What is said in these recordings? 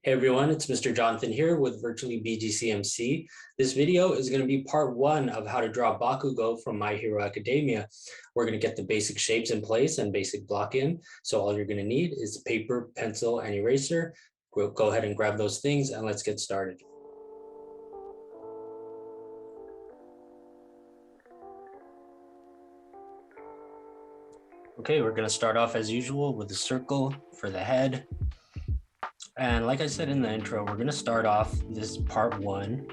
Hey everyone, it's Mr. Jonathan here with virtually BGCMC. This video is going to be part one of how to draw Bakugo from My Hero Academia. We're going to get the basic shapes in place and basic block in. So all you're going to need is paper, pencil, and eraser. We'll go ahead and grab those things and let's get started. Okay, we're going to start off as usual with a circle for the head. And like I said in the intro, we're going to start off this part one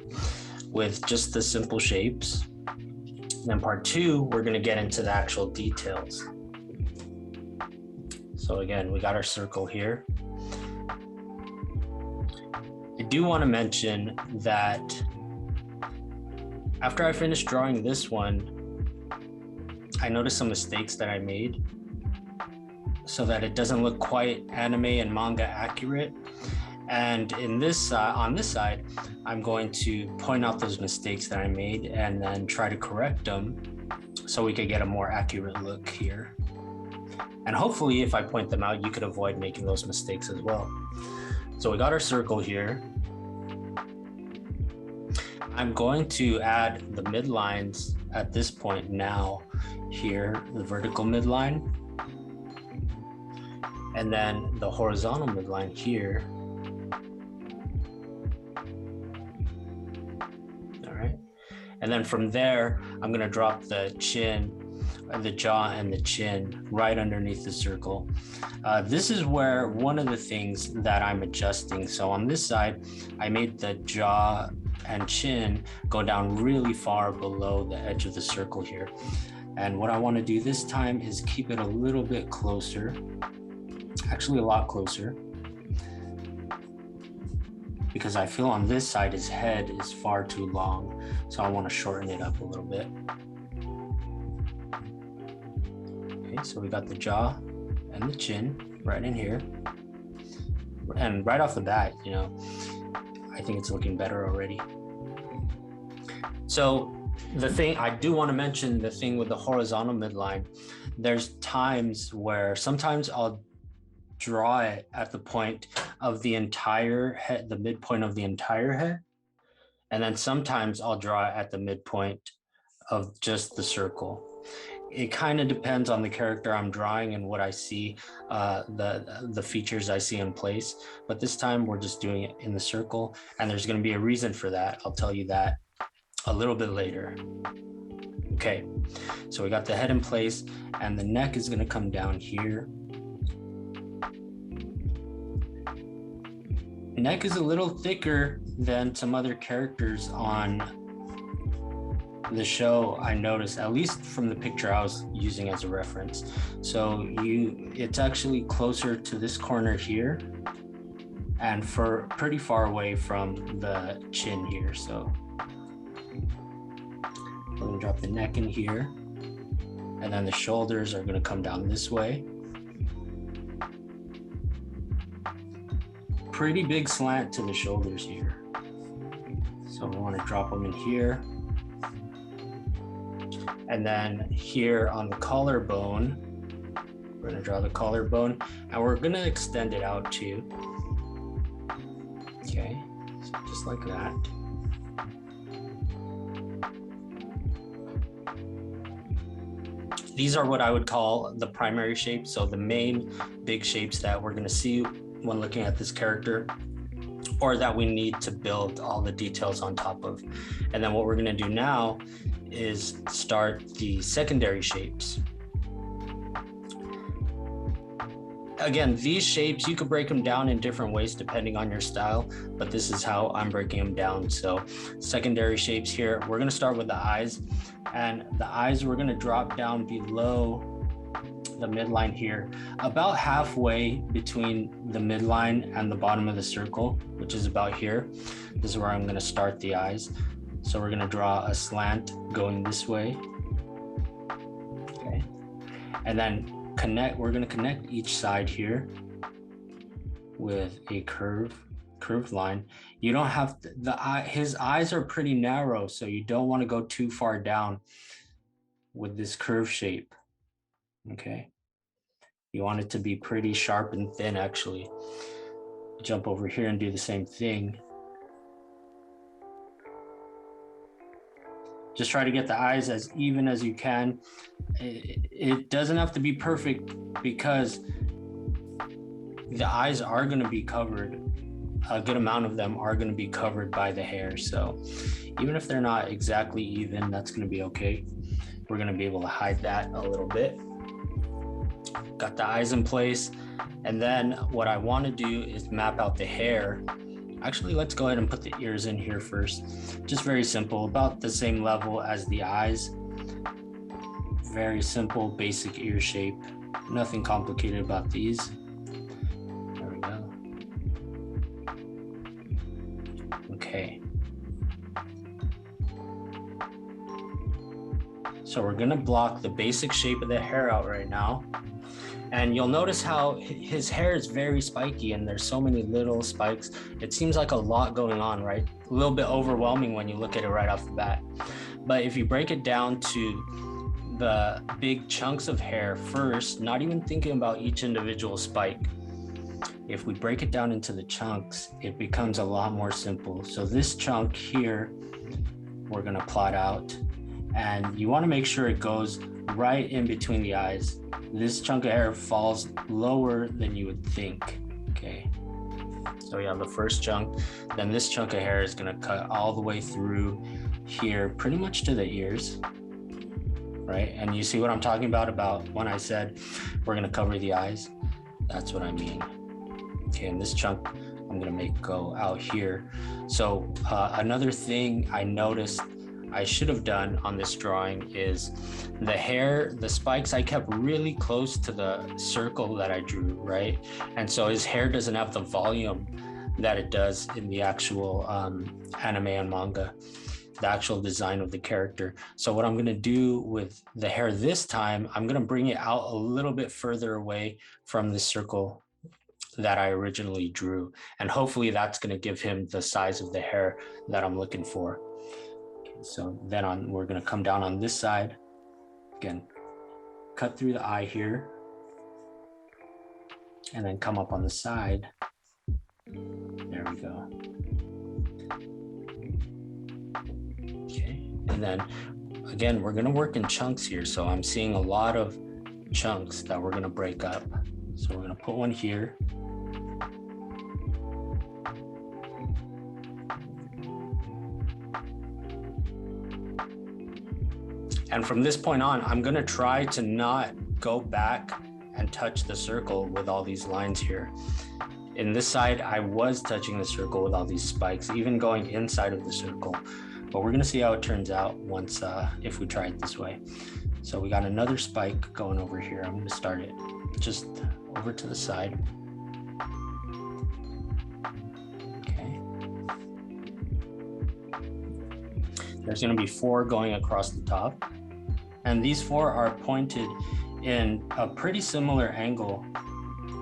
with just the simple shapes. And then part two, we're going to get into the actual details. So again, we got our circle here. I do want to mention that after I finished drawing this one, I noticed some mistakes that I made so that it doesn't look quite anime and manga accurate. And in this on this side, I'm going to point out those mistakes that I made and then try to correct them so we could get a more accurate look here. And hopefully if I point them out, you could avoid making those mistakes as well. So we got our circle here. I'm going to add the midlines at this point now here, the vertical midline, and then the horizontal midline here. All right. And then from there, I'm going to drop the chin, the jaw and the chin right underneath the circle. This is where one of the things that I'm adjusting. So on this side, I made the jaw and chin go down really far below the edge of the circle here. And what I want to do this time is keep it a little bit closer. Actually a lot closer, because I feel on this side his head is far too long, so I want to shorten it up a little bit. Okay, so we got the jaw and the chin right in here, and right off the bat, you know, I think it's looking better already. So the thing I do want to mention, the thing with the horizontal midline, there's times where sometimes I'll draw it at the point of the entire head, the midpoint of the entire head. And then sometimes I'll draw it at the midpoint of just the circle. It kind of depends on the character I'm drawing and what I see, the features I see in place. But this time we're just doing it in the circle, and there's going to be a reason for that. I'll tell you that a little bit later. Okay, so we got the head in place, and the neck is going to come down here. Neck is a little thicker than some other characters on the show, I noticed, at least from the picture I was using as a reference. So it's actually closer to this corner here and for pretty far away from the chin here. So we're gonna drop the neck in here, and then the shoulders are gonna come down this way. Pretty big slant to the shoulders here. So we want to drop them in here. And then here on the collarbone, we're going to draw the collarbone, and we're going to extend it out too. Okay, so just like that. These are what I would call the primary shapes. So the main big shapes that we're going to see when looking at this character, or that we need to build all the details on top of. And then what we're going to do now is start the secondary shapes. Again, these shapes, you could break them down in different ways depending on your style, but this is how I'm breaking them down. So secondary shapes here, we're going to start with the eyes, and the eyes we're going to drop down below the midline here, about halfway between the midline and the bottom of the circle, which is about here. This is where I'm going to start the eyes. So we're going to draw a slant going this way. Okay. And then we're going to connect each side here with a curved line. You don't have his eyes are pretty narrow, so you don't want to go too far down with this curve shape. Okay, you want it to be pretty sharp and thin actually. Jump over here and do the same thing. Just try to get the eyes as even as you can. It doesn't have to be perfect because the eyes are going to be covered. A good amount of them are going to be covered by the hair. So even if they're not exactly even, that's going to be okay. We're going to be able to hide that a little bit. Got the eyes in place. And then what I want to do is map out the hair. Actually, let's go ahead and put the ears in here first. Just very simple, about the same level as the eyes. Very simple, basic ear shape. Nothing complicated about these. There we go. Okay. So we're gonna block the basic shape of the hair out right now. And you'll notice how his hair is very spiky and there's so many little spikes. It seems like a lot going on, right? A little bit overwhelming when you look at it right off the bat. But if you break it down to the big chunks of hair first, not even thinking about each individual spike, if we break it down into the chunks, it becomes a lot more simple. So this chunk here, we're gonna plot out, and you wanna make sure it goes right in between the eyes. This chunk of hair falls lower than you would think, okay? So we have the first chunk, then this chunk of hair is gonna cut all the way through here, pretty much to the ears, right? And you see what I'm talking about when I said we're gonna cover the eyes? That's what I mean. Okay, and this chunk I'm gonna make go out here. So another thing I noticed I should have done on this drawing is the hair, the spikes I kept really close to the circle that I drew, right? And so his hair doesn't have the volume that it does in the actual anime and manga, the actual design of the character. So what I'm gonna do with the hair this time, I'm gonna bring it out a little bit further away from the circle that I originally drew. And hopefully that's gonna give him the size of the hair that I'm looking for. So then we're gonna come down on this side. Again, cut through the eye here. And then come up on the side. There we go. Okay, and then again, we're gonna work in chunks here. So I'm seeing a lot of chunks that we're gonna break up. So we're gonna put one here. And from this point on, I'm gonna try to not go back and touch the circle with all these lines here. In this side, I was touching the circle with all these spikes, even going inside of the circle. But we're gonna see how it turns out once, if we try it this way. So we got another spike going over here. I'm gonna start it just over to the side. Okay. There's gonna be 4 going across the top. And these 4 are pointed in a pretty similar angle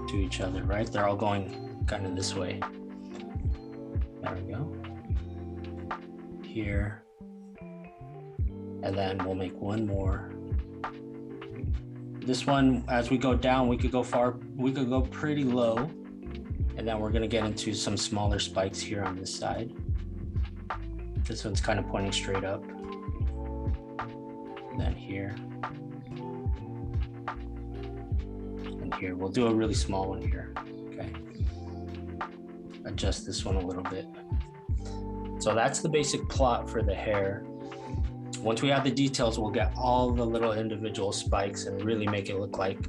to each other, right? They're all going kind of this way. There we go. Here. And then we'll make one more. This one, as we go down, we could go pretty low. And then we're gonna get into some smaller spikes here on this side. This one's kind of pointing straight up. And then here. And here, we'll do a really small one here, okay? Adjust this one a little bit. So that's the basic plot for the hair. Once we add the details, we'll get all the little individual spikes and really make it look like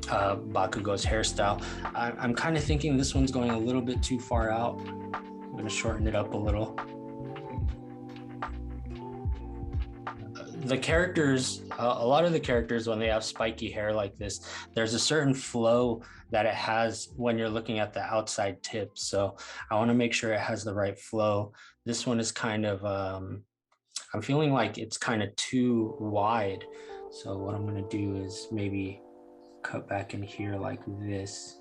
Bakugo's hairstyle. I'm kind of thinking this one's going a little bit too far out. I'm gonna shorten it up a little. The characters, a lot of the characters, when they have spiky hair like this, there's a certain flow that it has when you're looking at the outside tip. So I want to make sure it has the right flow. This one is kind of, I'm feeling like it's kind of too wide. So what I'm going to do is maybe cut back in here like this.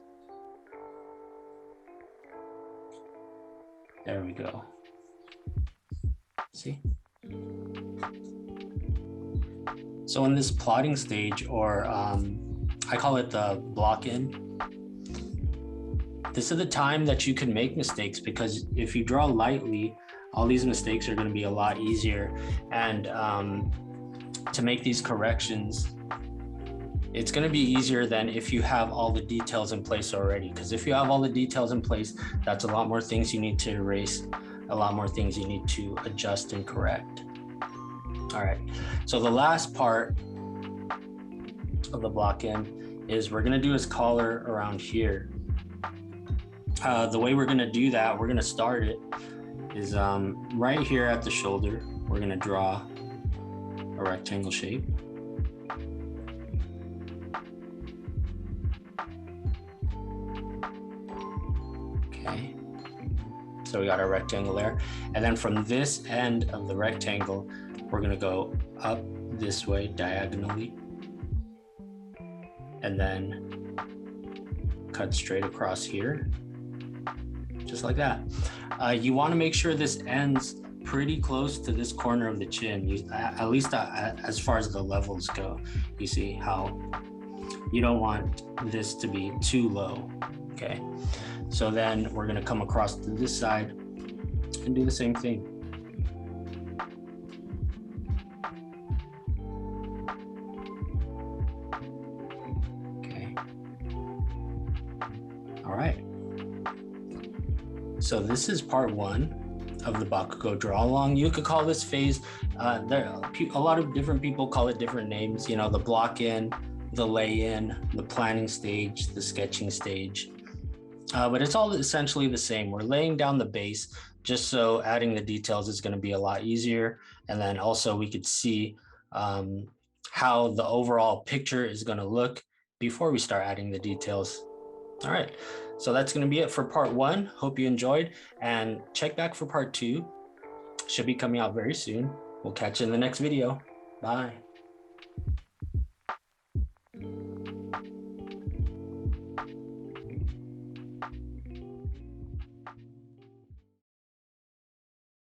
There we go. See? So in this plotting stage, or I call it the block in, This is the time that you can make mistakes, because if you draw lightly, all these mistakes are going to be a lot easier. And to make these corrections, it's going to be easier than if you have all the details in place already. Because if you have all the details in place, that's a lot more things you need to erase, a lot more things you need to adjust and correct. All right, so the last part of the block in is we're going to do his collar around here. The way we're going to do that, we're going to start it is right here at the shoulder. We're going to draw a rectangle shape. Okay, so we got our rectangle there. And then from this end of the rectangle, we're going to go up this way diagonally and then cut straight across here, just like that. You want to make sure this ends pretty close to this corner of the chin, at least as far as the levels go. You see how you don't want this to be too low. Okay, so then we're going to come across to this side and do the same thing. Okay, all right. So this is part one of the Bakugo draw along. You could call this phase, a lot of different people call it different names, you know, the block in, the lay in, the planning stage, the sketching stage. But it's all essentially the same. We're laying down the base, just so adding the details is going to be a lot easier. And then also we could see how the overall picture is going to look before we start adding the details. All right, so that's going to be it for part one. Hope you enjoyed, and check back for part two. Should be coming out very soon. We'll catch you in the next video. Bye.